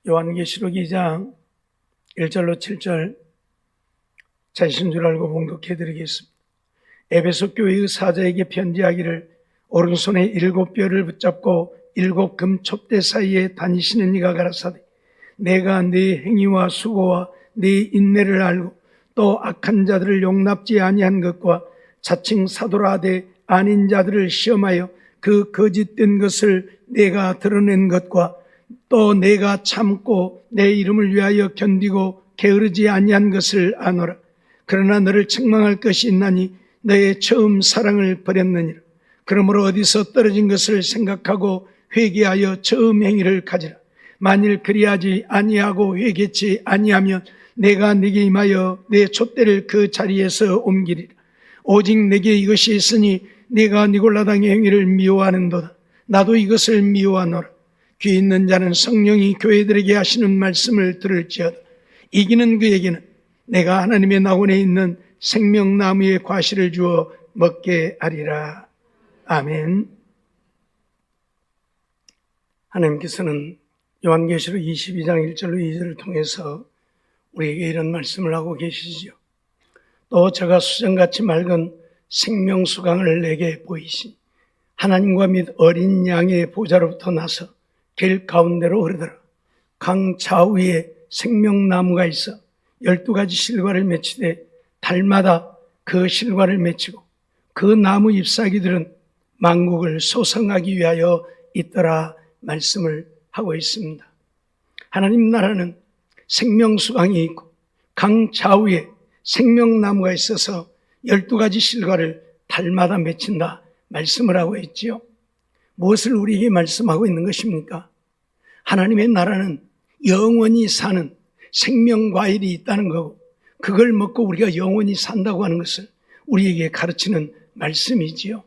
요한계시록 2장 1절로 7절 자신 줄 알고 봉독해 드리겠습니다. 에베소 교회의 사자에게 편지하기를 오른손에 7뼈를 붙잡고 7 금촛대 사이에 다니시는 이가 가라사대 내가 네 행위와 수고와 네 인내를 알고 또 악한 자들을 용납지 아니한 것과 자칭 사도라 하되 아닌 자들을 시험하여 그 거짓된 것을 내가 드러낸 것과 또 내가 참고 내 이름을 위하여 견디고 게으르지 아니한 것을 아노라. 그러나 너를 책망할 것이 있나니 너의 처음 사랑을 버렸느니라. 그러므로 어디서 떨어진 것을 생각하고 회개하여 처음 행위를 가지라. 만일 그리하지 아니하고 회개치 아니하면 내가 네게 임하여 내 촛대를 그 자리에서 옮기리라. 오직 내게 이것이 있으니 네가 니골라당의 행위를 미워하는도다. 나도 이것을 미워하노라. 귀 있는 자는 성령이 교회들에게 하시는 말씀을 들을지어다. 이기는 그에게는 내가 하나님의 낙원에 있는 생명나무의 과실을 주어 먹게 하리라. 아멘. 하나님께서는 요한계시록 22장 1절로 2절을 통해서 우리에게 이런 말씀을 하고 계시지요. 또 저가 수정같이 맑은 생명수강을 내게 보이시니 하나님과 및 어린 양의 보좌로부터 나서 길 가운데로 흐르더라. 강 좌우에 생명나무가 있어 12가지 실과를 맺히되 달마다 그 실과를 맺히고 그 나무 잎사귀들은 만국을 소성하기 위하여 있더라 말씀을 하고 있습니다. 하나님 나라는 생명수강이 있고 강 좌우에 생명나무가 있어서 12가지 실과를 달마다 맺힌다 말씀을 하고 있지요. 무엇을 우리에게 말씀하고 있는 것입니까? 하나님의 나라는 영원히 사는 생명과일이 있다는 거고 그걸 먹고 우리가 영원히 산다고 하는 것을 우리에게 가르치는 말씀이지요.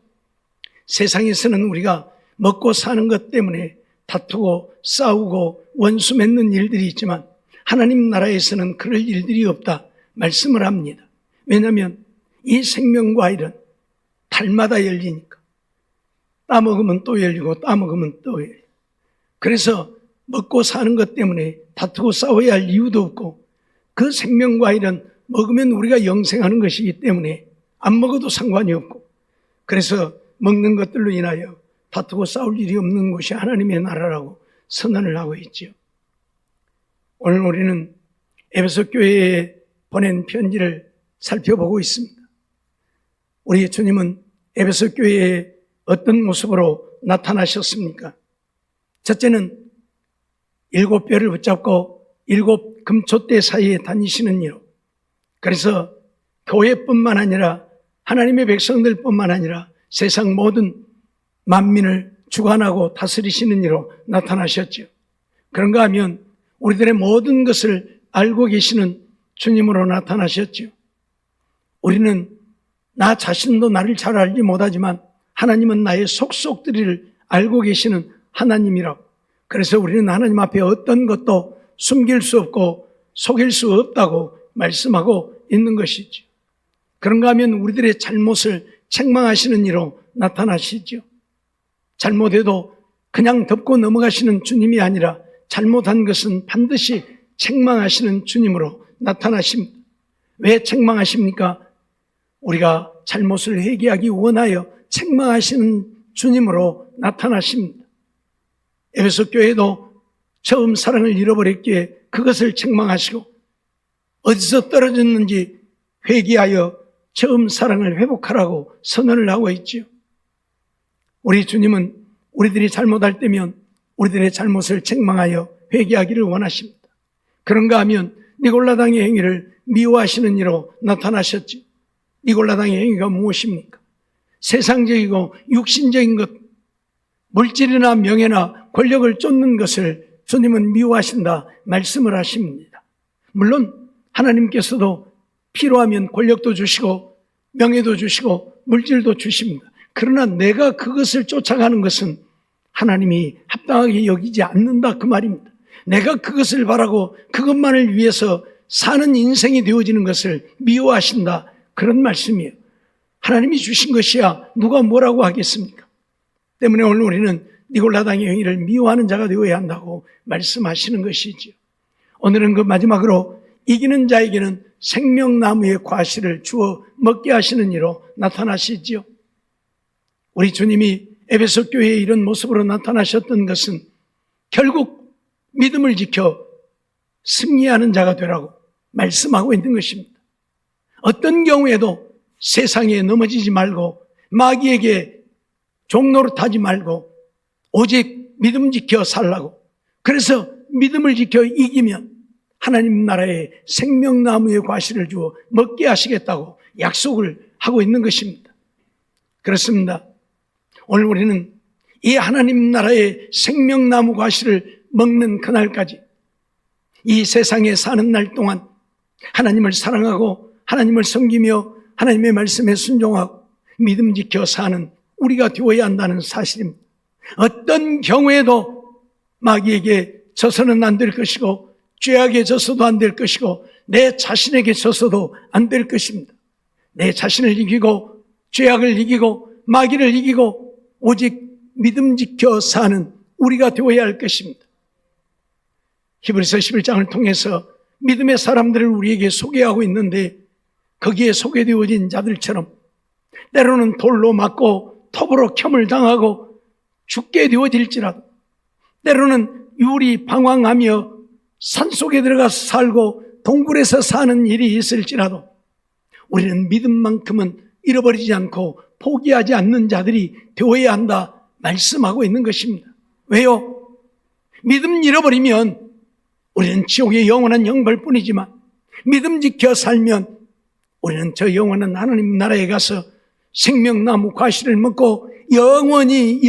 세상에서는 우리가 먹고 사는 것 때문에 다투고 싸우고 원수 맺는 일들이 있지만 하나님 나라에서는 그럴 일들이 없다 말씀을 합니다. 왜냐하면 이 생명과일은 달마다 열리니까 따먹으면 또 열리고 따먹으면 또 열리고 그래서 먹고 사는 것 때문에 다투고 싸워야 할 이유도 없고 그 생명과일은 먹으면 우리가 영생하는 것이기 때문에 안 먹어도 상관이 없고 그래서 먹는 것들로 인하여 다투고 싸울 일이 없는 곳이 하나님의 나라라고 선언을 하고 있죠. 오늘 우리는 에베소 교회에 보낸 편지를 살펴보고 있습니다. 우리 주님은 에베소 교회에 어떤 모습으로 나타나셨습니까? 첫째는 7뼈를 붙잡고 7 금촛대 사이에 다니시는 이로 그래서 교회뿐만 아니라 하나님의 백성들뿐만 아니라 세상 모든 만민을 주관하고 다스리시는 이로 나타나셨죠. 그런가 하면 우리들의 모든 것을 알고 계시는 주님으로 나타나셨죠. 우리는 나 자신도 나를 잘 알지 못하지만 하나님은 나의 속속들이를 알고 계시는 하나님이라고. 그래서 우리는 하나님 앞에 어떤 것도 숨길 수 없고 속일 수 없다고 말씀하고 있는 것이죠. 그런가 하면 우리들의 잘못을 책망하시는 이로 나타나시죠. 잘못해도 그냥 덮고 넘어가시는 주님이 아니라 잘못한 것은 반드시 책망하시는 주님으로 나타나십니다. 왜 책망하십니까? 우리가 잘못을 회개하기 원하여 책망하시는 주님으로 나타나십니다. 에베소 교회도 처음 사랑을 잃어버렸기에 그것을 책망하시고 어디서 떨어졌는지 회개하여 처음 사랑을 회복하라고 선언을 하고 있지요. 우리 주님은 우리들이 잘못할 때면 우리들의 잘못을 책망하여 회개하기를 원하십니다. 그런가 하면 니골라당의 행위를 미워하시는 이로 나타나셨죠. 니골라당의 행위가 무엇입니까? 세상적이고 육신적인 것, 물질이나 명예나 권력을 쫓는 것을 주님은 미워하신다 말씀을 하십니다. 물론 하나님께서도 필요하면 권력도 주시고 명예도 주시고 물질도 주십니다. 그러나 내가 그것을 쫓아가는 것은 하나님이 합당하게 여기지 않는다 그 말입니다. 내가 그것을 바라고 그것만을 위해서 사는 인생이 되어지는 것을 미워하신다 그런 말씀이에요. 하나님이 주신 것이야 누가 뭐라고 하겠습니까? 때문에 오늘 우리는 니골라당의 행위를 미워하는 자가 되어야 한다고 말씀하시는 것이지요. 오늘은 그 마지막으로 이기는 자에게는 생명나무의 과실을 주어 먹게 하시는 이로 나타나시지요. 우리 주님이 에베소 교회에 이런 모습으로 나타나셨던 것은 결국 믿음을 지켜 승리하는 자가 되라고 말씀하고 있는 것입니다. 어떤 경우에도 세상에 넘어지지 말고 마귀에게 종노릇하지 말고 오직 믿음 지켜 살라고, 그래서 믿음을 지켜 이기면 하나님 나라의 생명나무의 과실을 주어 먹게 하시겠다고 약속을 하고 있는 것입니다. 그렇습니다. 오늘 우리는 이 하나님 나라의 생명나무 과실을 먹는 그날까지 이 세상에 사는 날 동안 하나님을 사랑하고 하나님을 섬기며 하나님의 말씀에 순종하고 믿음 지켜 사는 우리가 되어야 한다는 사실입니다. 어떤 경우에도 마귀에게 져서는 안 될 것이고 죄악에 져서도 안 될 것이고 내 자신에게 져서도 안 될 것입니다. 내 자신을 이기고 죄악을 이기고 마귀를 이기고 오직 믿음 지켜 사는 우리가 되어야 할 것입니다. 히브리서 11장을 통해서 믿음의 사람들을 우리에게 소개하고 있는데, 거기에 소개되어진 자들처럼 때로는 돌로 맞고 톱으로 켬을 당하고 죽게 되어질지라도, 때로는 유리 방황하며 산속에 들어가서 살고 동굴에서 사는 일이 있을지라도 우리는 믿음만큼은 잃어버리지 않고 포기하지 않는 자들이 되어야 한다 말씀하고 있는 것입니다. 왜요? 믿음 잃어버리면 우리는 지옥의 영원한 형벌뿐이지만 믿음 지켜 살면 우리는 저 영원한 하나님 나라에 가서 생명나무 과실을 먹고 영원히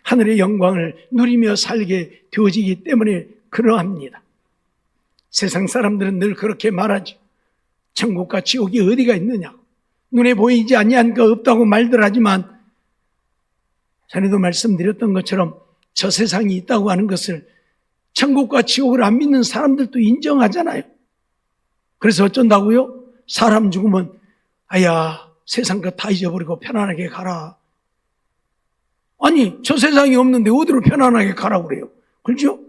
하늘의 영광을 누리며 살게 되어지기 때문에 그러합니다. 세상 사람들은 늘 그렇게 말하죠. 천국과 지옥이 어디가 있느냐고, 눈에 보이지 아니한 거 없다고 말들 하지만, 전에도 말씀드렸던 것처럼 저 세상이 있다고 하는 것을 천국과 지옥을 안 믿는 사람들도 인정하잖아요. 그래서 어쩐다고요? 사람 죽으면 아야 세상 거 다 잊어버리고 편안하게 가라. 아니 저 세상이 없는데 어디로 편안하게 가라고 그래요? 그렇죠?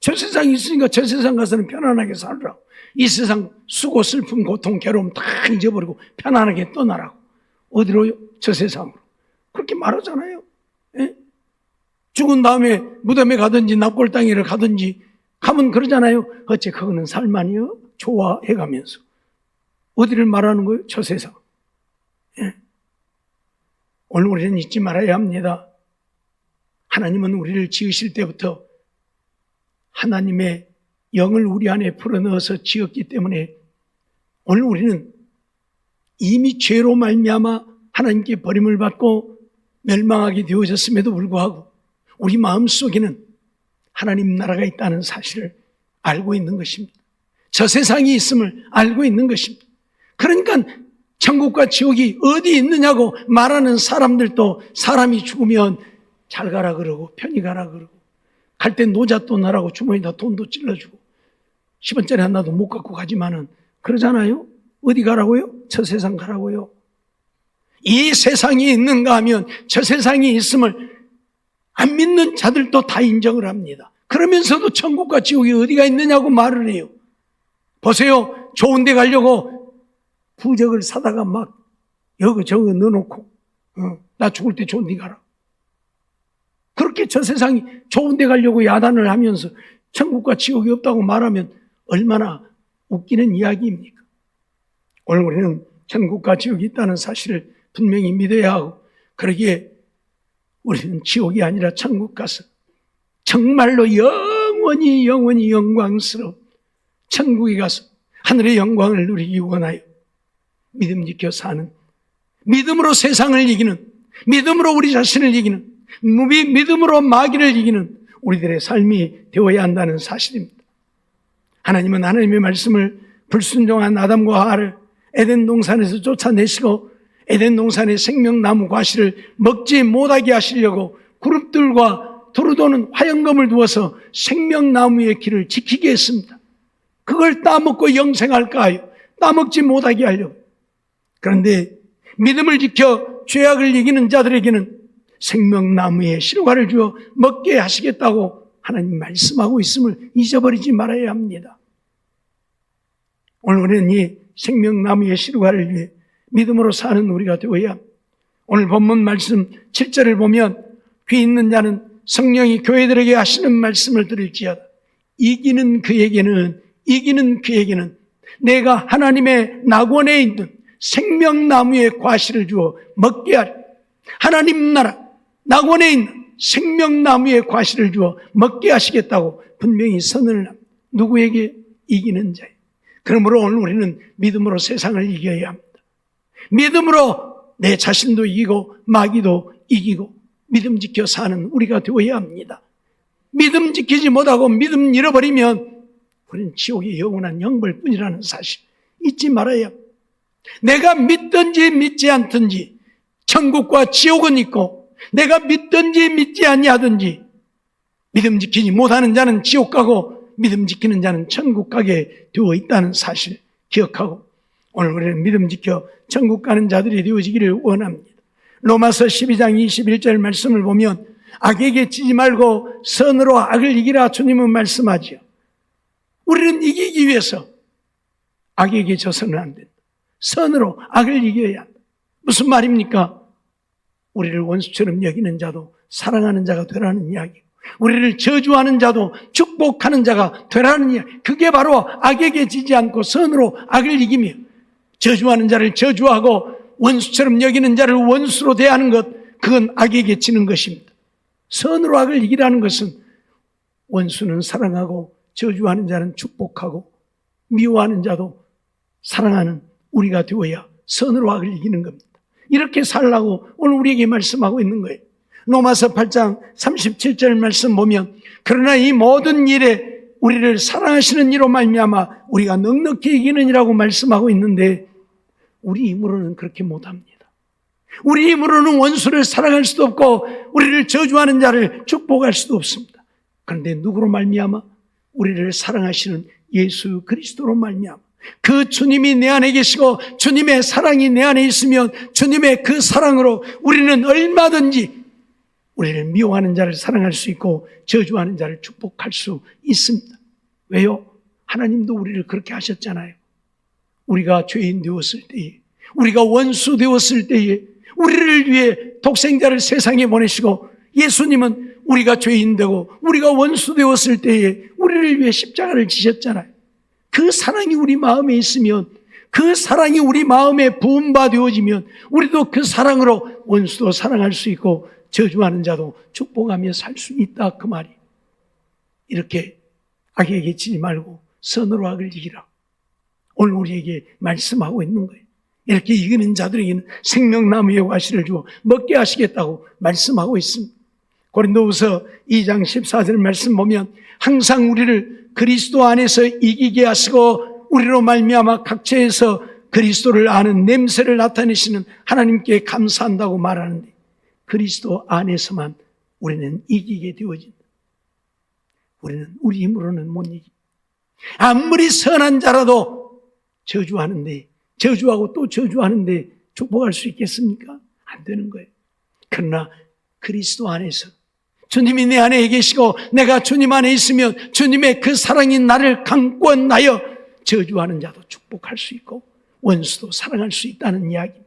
저 세상이 있으니까 저 세상 가서는 편안하게 살라고. 이 세상 수고 슬픔 고통 괴로움 다 잊어버리고 편안하게 떠나라고. 어디로요? 저 세상으로. 그렇게 말하잖아요. 예? 죽은 다음에 무덤에 가든지 납골당에를 가든지 가면 그러잖아요. 어째 그거는 살만이요? 좋아해가면서. 어디를 말하는 거예요? 저 세상. 예. 오늘 우리는 잊지 말아야 합니다. 하나님은 우리를 지으실 때부터 하나님의 영을 우리 안에 풀어넣어서 지었기 때문에 오늘 우리는 이미 죄로 말미암아 하나님께 버림을 받고 멸망하게 되어졌음에도 불구하고 우리 마음속에는 하나님 나라가 있다는 사실을 알고 있는 것입니다. 저 세상이 있음을 알고 있는 것입니다. 그러니까 천국과 지옥이 어디 있느냐고 말하는 사람들도 사람이 죽으면 잘 가라 그러고 편히 가라 그러고 갈 땐 노잣돈 하라고 주머니에다 돈도 찔러주고 10원짜리 하나도 못 갖고 가지만은 그러잖아요. 어디 가라고요? 저 세상 가라고요. 이 세상이 있는가 하면 저 세상이 있음을 안 믿는 자들도 다 인정을 합니다. 그러면서도 천국과 지옥이 어디가 있느냐고 말을 해요. 보세요. 좋은 데 가려고 부적을 사다가 막 여기 저기 넣어놓고 나 죽을 때 좋은 데 가라. 그렇게 저 세상이 좋은 데 가려고 야단을 하면서 천국과 지옥이 없다고 말하면 얼마나 웃기는 이야기입니까? 오늘 우리는 천국과 지옥이 있다는 사실을 분명히 믿어야 하고, 그러기에 우리는 지옥이 아니라 천국 가서 정말로 영원히 영광스러운 천국에 가서 하늘의 영광을 누리기 원하여 믿음 지켜 사는, 믿음으로 세상을 이기는, 믿음으로 우리 자신을 이기는, 믿음으로 마귀를 이기는 우리들의 삶이 되어야 한다는 사실입니다. 하나님은 하나님의 말씀을 불순종한 아담과 하와를 에덴 동산에서 쫓아내시고 에덴 동산의 생명나무 과실을 먹지 못하게 하시려고 그룹들과 두루도는 화영검을 두어서 생명나무의 길을 지키게 했습니다. 그걸 따먹고 영생할까 하여 따먹지 못하게 하려고. 그런데 믿음을 지켜 죄악을 이기는 자들에게는 생명나무의 실과를 주어 먹게 하시겠다고 하나님 말씀하고 있음을 잊어버리지 말아야 합니다. 오늘 우리는 이 생명나무의 실과를 위해 믿음으로 사는 우리가 되어야 합니다. 오늘 본문 말씀 7절을 보면 귀 있는 자는 성령이 교회들에게 하시는 말씀을 들을지어다. 이기는 그에게는 내가 하나님의 낙원에 있는 생명나무의 과실을 주어 먹게 하리. 하나님 나라 낙원에 있는 생명나무의 과실을 주어 먹게 하시겠다고 분명히 선언을 합니다. 누구에게? 이기는 자예요. 그러므로 오늘 우리는 믿음으로 세상을 이겨야 합니다. 믿음으로 내 자신도 이기고 마귀도 이기고 믿음 지켜 사는 우리가 되어야 합니다. 믿음 지키지 못하고 믿음 잃어버리면 우리는 지옥의 영원한 형벌뿐이라는 사실 잊지 말아야 합니다. 내가 믿든지 믿지 않든지 천국과 지옥은 있고, 내가 믿든지 믿지 아니하든지 믿음 지키지 못하는 자는 지옥 가고 믿음 지키는 자는 천국 가게 되어 있다는 사실 기억하고 오늘 우리는 믿음 지켜 천국 가는 자들이 되어지기를 원합니다. 로마서 12장 21절 말씀을 보면 악에게 지지 말고 선으로 악을 이기라 주님은 말씀하지요. 우리는 이기기 위해서 악에게 져서는 안 된다. 선으로 악을 이겨야 한다. 무슨 말입니까? 우리를 원수처럼 여기는 자도 사랑하는 자가 되라는 이야기, 우리를 저주하는 자도 축복하는 자가 되라는 이야기. 그게 바로 악에게 지지 않고 선으로 악을 이기며 저주하는 자를 저주하고 원수처럼 여기는 자를 원수로 대하는 것, 그건 악에게 지는 것입니다. 선으로 악을 이기라는 것은 원수는 사랑하고 저주하는 자는 축복하고 미워하는 자도 사랑하는 우리가 되어야 선으로 악을 이기는 겁니다. 이렇게 살라고 오늘 우리에게 말씀하고 있는 거예요. 로마서 8장 37절 말씀 보면 그러나 이 모든 일에 우리를 사랑하시는 이로 말미암아 우리가 넉넉히 이기느니라고 말씀하고 있는데 우리 힘으로는 그렇게 못합니다. 우리 힘으로는 원수를 사랑할 수도 없고 우리를 저주하는 자를 축복할 수도 없습니다. 그런데 누구로 말미암아? 우리를 사랑하시는 예수 그리스도로 말미암아 그 주님이 내 안에 계시고 주님의 사랑이 내 안에 있으면 주님의 그 사랑으로 우리는 얼마든지 우리를 미워하는 자를 사랑할 수 있고 저주하는 자를 축복할 수 있습니다. 왜요? 하나님도 우리를 그렇게 하셨잖아요. 우리가 죄인 되었을 때에, 우리가 원수 되었을 때에 우리를 위해 독생자를 세상에 보내시고 예수님은 우리가 죄인 되고 우리가 원수 되었을 때에 우리를 위해 십자가를 지셨잖아요. 그 사랑이 우리 마음에 있으면, 그 사랑이 우리 마음에 부음바 되어지면 우리도 그 사랑으로 원수도 사랑할 수 있고 저주하는 자도 축복하며 살 수 있다, 그 말이. 이렇게 악에게 지지 말고 선으로 악을 이기라, 오늘 우리에게 말씀하고 있는 거예요. 이렇게 이기는 자들에게는 생명나무의 과실을 주어 먹게 하시겠다고 말씀하고 있습니다. 고린도후서 2장 14절 말씀 보면 항상 우리를 그리스도 안에서 이기게 하시고 우리로 말미암아 각처에서 그리스도를 아는 냄새를 나타내시는 하나님께 감사한다고 말하는데 그리스도 안에서만 우리는 이기게 되어진다. 우리는 우리 힘으로는 못 이기. 아무리 선한 자라도 저주하는데, 저주하고 또 저주하는데 축복할 수 있겠습니까? 안 되는 거예요. 그러나 그리스도 안에서 주님이 내 안에 계시고 내가 주님 안에 있으면 주님의 그 사랑이 나를 강권하여 저주하는 자도 축복할 수 있고 원수도 사랑할 수 있다는 이야기입니다.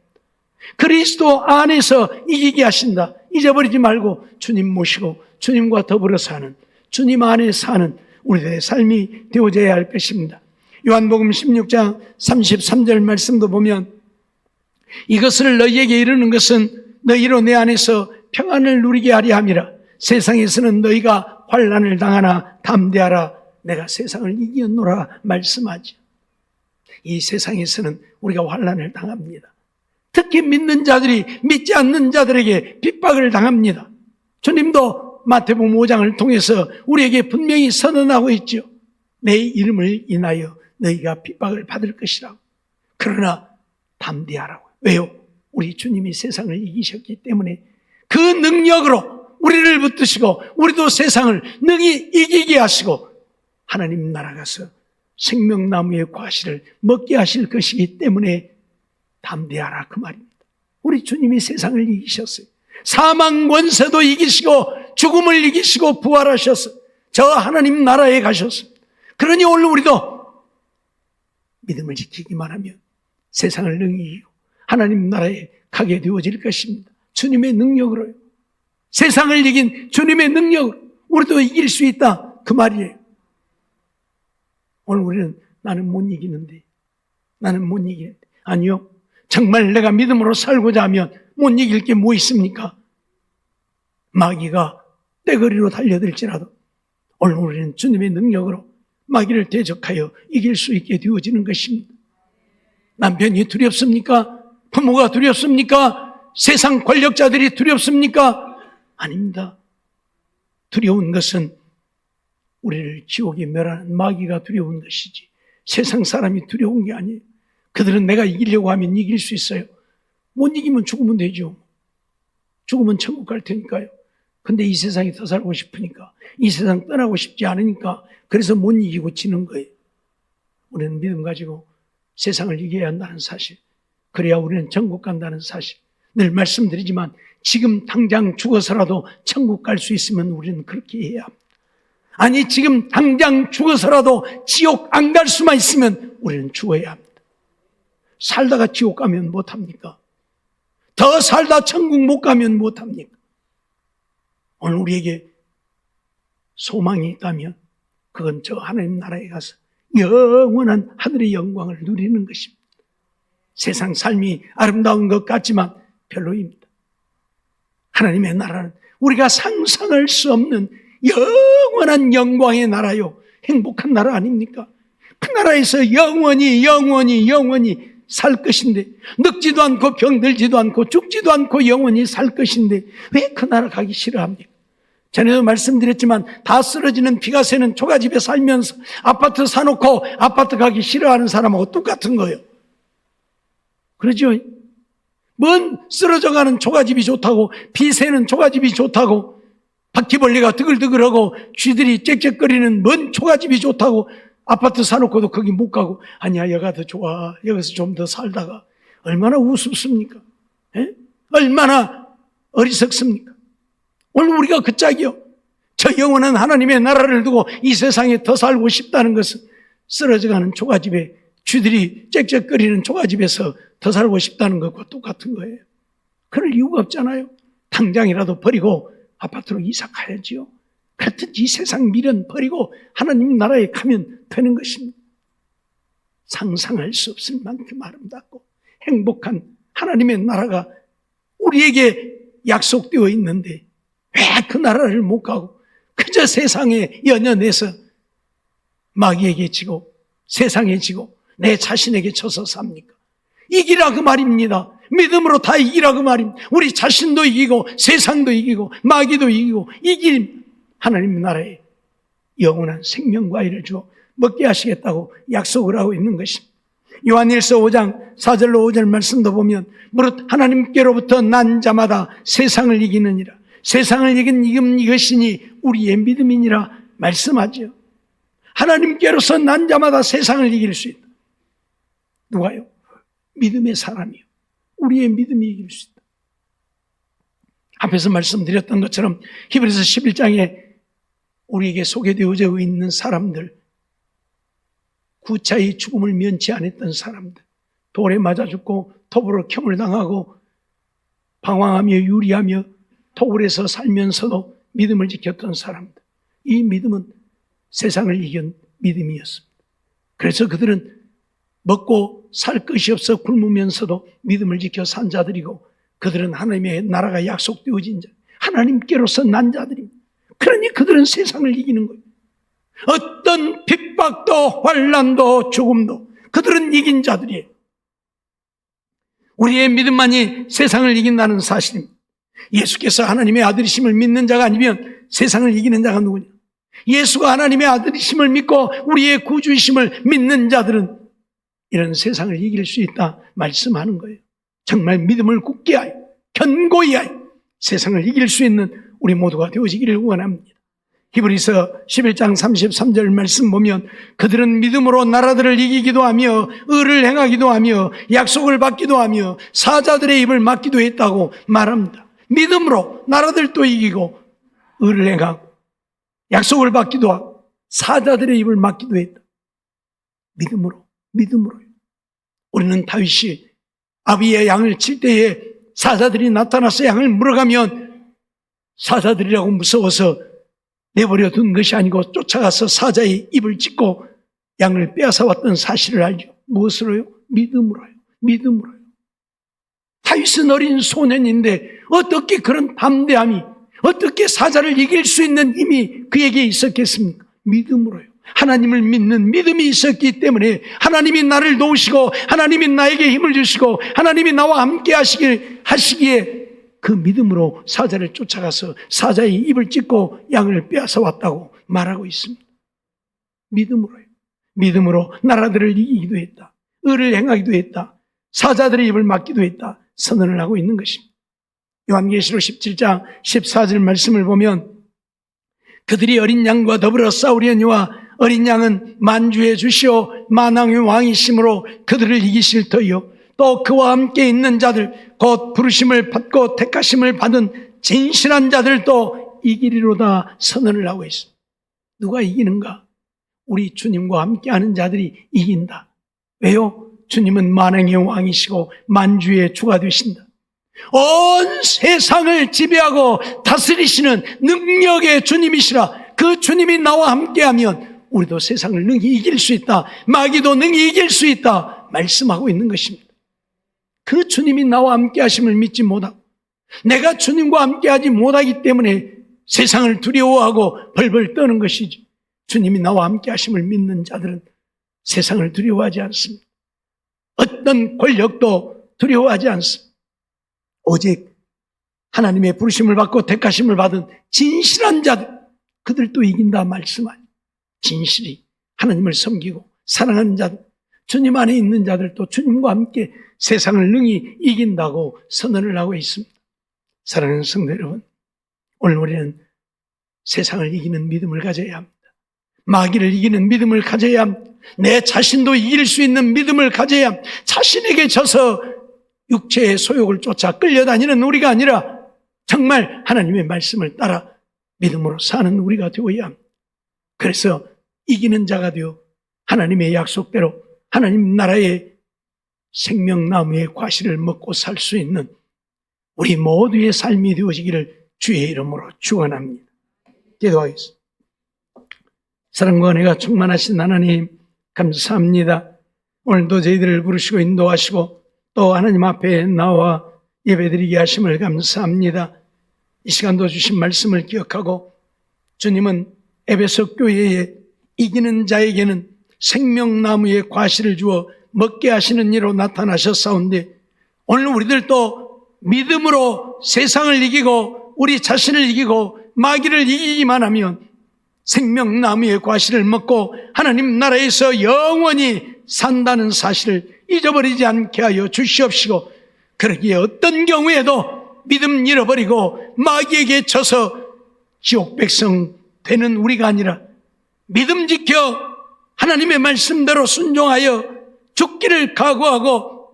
그리스도 안에서 이기게 하신다. 잊어버리지 말고 주님 모시고 주님과 더불어 사는, 주님 안에 사는 우리들의 삶이 되어져야 할 것입니다. 요한복음 16장 33절 말씀도 보면 이것을 너희에게 이르는 것은 너희로 내 안에서 평안을 누리게 하려 함이라. 세상에서는 너희가 환난을 당하나 담대하라. 내가 세상을 이겼노라 말씀하죠. 이 세상에서는 우리가 환난을 당합니다. 특히 믿는 자들이 믿지 않는 자들에게 핍박을 당합니다. 주님도 마태복음 5장을 통해서 우리에게 분명히 선언하고 있죠. 내 이름을 인하여 너희가 핍박을 받을 것이라고. 그러나 담대하라고. 왜요? 우리 주님이 세상을 이기셨기 때문에 그 능력으로 우리를 붙드시고 우리도 세상을 능히 이기게 하시고 하나님 나라 가서 생명나무의 과실을 먹게 하실 것이기 때문에 담대하라, 그 말입니다. 우리 주님이 세상을 이기셨어요. 사망 권세도 이기시고 죽음을 이기시고 부활하셔서 저 하나님 나라에 가셨습니다. 그러니 오늘 우리도 믿음을 지키기만 하면 세상을 능히 이기고 하나님 나라에 가게 되어질 것입니다. 주님의 능력으로요. 세상을 이긴 주님의 능력으로 우리도 이길 수 있다, 그 말이에요. 오늘 우리는 나는 못 이기는데 아니요, 정말 내가 믿음으로 살고자 하면 못 이길 게 뭐 있습니까? 마귀가 떼거리로 달려들지라도 오늘 우리는 주님의 능력으로 마귀를 대적하여 이길 수 있게 되어지는 것입니다. 남편이 두렵습니까? 부모가 두렵습니까? 세상 권력자들이 두렵습니까? 아닙니다. 두려운 것은 우리를 지옥에 멸하는 마귀가 두려운 것이지 세상 사람이 두려운 게 아니에요. 그들은 내가 이기려고 하면 이길 수 있어요. 못 이기면 죽으면 되죠. 죽으면 천국 갈 테니까요. 근데 이 세상이 더 살고 싶으니까, 이 세상 떠나고 싶지 않으니까 그래서 못 이기고 지는 거예요. 우리는 믿음 가지고 세상을 이겨야 한다는 사실, 그래야 우리는 천국 간다는 사실, 늘 말씀드리지만 지금 당장 죽어서라도 천국 갈 수 있으면 우리는 그렇게 해야 합니다. 아니 지금 당장 죽어서라도 지옥 안 갈 수만 있으면 우리는 죽어야 합니다. 살다가 지옥 가면 못합니까? 더 살다 천국 못 가면 못합니까? 오늘 우리에게 소망이 있다면 그건 저 하나님 나라에 가서 영원한 하늘의 영광을 누리는 것입니다. 세상 삶이 아름다운 것 같지만 별로입니다. 하나님의 나라는 우리가 상상할 수 없는 영원한 영광의 나라요, 행복한 나라 아닙니까? 그 나라에서 영원히 살 것인데, 늙지도 않고 병들지도 않고 죽지도 않고 영원히 살 것인데 왜 그 나라 가기 싫어합니까? 전에도 말씀드렸지만 다 쓰러지는 피가 새는 초가집에 살면서 아파트 사놓고 아파트 가기 싫어하는 사람하고 똑같은 거예요. 그러죠? 뭔 쓰러져가는 초가집이 좋다고, 피 새는 초가집이 좋다고, 바퀴벌레가 드글드글하고 쥐들이 짹짹거리는 뭔 초가집이 좋다고 아파트 사놓고도 거기 못 가고, 아니야 여가 더 좋아, 여기서 좀 더 살다가, 얼마나 우습습니까? 에? 얼마나 어리석습니까? 오늘 우리가 그 짝이요, 저 영원한 하나님의 나라를 두고 이 세상에 더 살고 싶다는 것은 쓰러져가는 초가집에 쥐들이 짹짹거리는 초가집에서 더 살고 싶다는 것과 똑같은 거예요. 그럴 이유가 없잖아요. 당장이라도 버리고 아파트로 이사 가야지요. 그렇듯 이 세상 미련 버리고 하나님 나라에 가면 되는 것입니다. 상상할 수 없을 만큼 아름답고 행복한 하나님의 나라가 우리에게 약속되어 있는데 왜 그 나라를 못 가고 그저 세상에 연연해서 마귀에게 지고 세상에 지고 내 자신에게 져서 삽니까? 이기라 그 말입니다. 믿음으로 다 이기라 그 말입니다. 우리 자신도 이기고 세상도 이기고 마귀도 이기고 이길 하나님 나라에 영원한 생명과일을 주어 먹게 하시겠다고 약속을 하고 있는 것입니다. 요한일서 5장 4절로 5절 말씀도 보면 무릇 하나님께로부터 난 자마다 세상을 이기느니라. 세상을 이긴 이것이니 우리의 믿음이니라 말씀하죠. 하나님께로서 난 자마다 세상을 이길 수 있다. 누가요? 믿음의 사람이요. 우리의 믿음이 이길 수 있다. 앞에서 말씀드렸던 것처럼 히브리서 11장에 우리에게 소개되어져 있는 사람들, 구차히 죽음을 면치 않았던 사람들, 돌에 맞아 죽고 톱으로 켬을 당하고 방황하며 유리하며 토굴에서 살면서도 믿음을 지켰던 사람들, 이 믿음은 세상을 이긴 믿음이었습니다. 그래서 그들은 먹고 살 것이 없어 굶으면서도 믿음을 지켜 산 자들이고, 그들은 하나님의 나라가 약속되어진 자, 하나님께로서 난 자들입니다. 그러니 그들은 세상을 이기는 거예요. 어떤 핍박도 환난도 죽음도 그들은 이긴 자들이에요. 우리의 믿음만이 세상을 이긴다는 사실입니다. 예수께서 하나님의 아들이심을 믿는 자가 아니면 세상을 이기는 자가 누구냐? 예수가 하나님의 아들이심을 믿고 우리의 구주이심을 믿는 자들은 이런 세상을 이길 수 있다 말씀하는 거예요. 정말 믿음을 굳게 하여 견고히 하여 세상을 이길 수 있는 우리 모두가 되어지기를 원합니다. 히브리서 11장 33절 말씀 보면 그들은 믿음으로 나라들을 이기기도 하며 의를 행하기도 하며 약속을 받기도 하며 사자들의 입을 막기도 했다고 말합니다. 믿음으로 나라들도 이기고 의를 행하고 약속을 받기도 하고 사자들의 입을 막기도 했다. 믿음으로요. 우리는 다윗이 아비의 양을 칠 때에 사자들이 나타나서 양을 물어가면 사자들이라고 무서워서 내버려 둔 것이 아니고 쫓아가서 사자의 입을 찢고 양을 빼앗아 왔던 사실을 알죠. 무엇으로요? 믿음으로요. 다윗은 어린 소년인데 어떻게 그런 담대함이, 어떻게 사자를 이길 수 있는 힘이 그에게 있었겠습니까? 믿음으로요. 하나님을 믿는 믿음이 있었기 때문에 하나님이 나를 도우시고 하나님이 나에게 힘을 주시고 하나님이 나와 함께 하시기에 그 믿음으로 사자를 쫓아가서 사자의 입을 찢고 양을 빼앗아 왔다고 말하고 있습니다. 믿음으로 나라들을 이기기도 했다. 의를 행하기도 했다. 사자들의 입을 막기도 했다. 선언을 하고 있는 것입니다. 요한계시록 17장 14절 말씀을 보면 그들이 어린 양과 더불어 싸우려니와 어린 양은 만주의 주시오 만왕의 왕이심으로 그들을 이기실 터이요 또 그와 함께 있는 자들 곧 부르심을 받고 택하심을 받은 진실한 자들도 이기리로다 선언을 하고 있습니다. 누가 이기는가? 우리 주님과 함께하는 자들이 이긴다. 왜요? 주님은 만왕의 왕이시고 만주의 주가 되신다. 온 세상을 지배하고 다스리시는 능력의 주님이시라. 그 주님이 나와 함께하면 우리도 세상을 능히 이길 수 있다. 마귀도 능히 이길 수 있다. 말씀하고 있는 것입니다. 그 주님이 나와 함께 하심을 믿지 못하고 내가 주님과 함께 하지 못하기 때문에 세상을 두려워하고 벌벌 떠는 것이지, 주님이 나와 함께 하심을 믿는 자들은 세상을 두려워하지 않습니다. 어떤 권력도 두려워하지 않습니다. 오직 하나님의 부르심을 받고 택하심을 받은 진실한 자들, 그들도 이긴다 말씀하니 진실이 하나님을 섬기고 사랑하는 자들, 주님 안에 있는 자들도 주님과 함께 세상을 능히 이긴다고 선언을 하고 있습니다. 사랑하는 성도 여러분, 오늘 우리는 세상을 이기는 믿음을 가져야 합니다. 마귀를 이기는 믿음을 가져야 합니다. 내 자신도 이길 수 있는 믿음을 가져야 합니다. 자신에게 져서 육체의 소욕을 쫓아 끌려다니는 우리가 아니라 정말 하나님의 말씀을 따라 믿음으로 사는 우리가 되어야 합니다. 그래서 이기는 자가 되어 하나님의 약속대로 하나님 나라의 생명나무의 과실을 먹고 살 수 있는 우리 모두의 삶이 되어지기를 주의 이름으로 축원합니다. 기도하겠습니다. 사랑과 은혜가 충만하신 하나님 감사합니다. 오늘도 저희들을 부르시고 인도하시고 또 하나님 앞에 나와 예배드리게 하심을 감사합니다. 이 시간도 주신 말씀을 기억하고 주님은 에베소 교회에 이기는 자에게는 생명나무의 과실을 주어 먹게 하시는 이로 나타나셨사온데 오늘 우리들도 믿음으로 세상을 이기고 우리 자신을 이기고 마귀를 이기기만 하면 생명나무의 과실을 먹고 하나님 나라에서 영원히 산다는 사실을 잊어버리지 않게 하여 주시옵시고, 그러기에 어떤 경우에도 믿음 잃어버리고 마귀에게 져서 지옥 백성 되는 우리가 아니라 믿음 지켜 하나님의 말씀대로 순종하여 죽기를 각오하고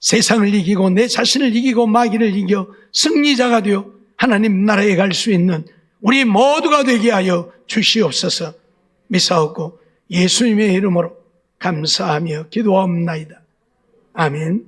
세상을 이기고 내 자신을 이기고 마귀를 이겨 승리자가 되어 하나님 나라에 갈 수 있는 우리 모두가 되게 하여 주시옵소서. 미사옵고 예수님의 이름으로 감사하며 기도하옵나이다. 아멘.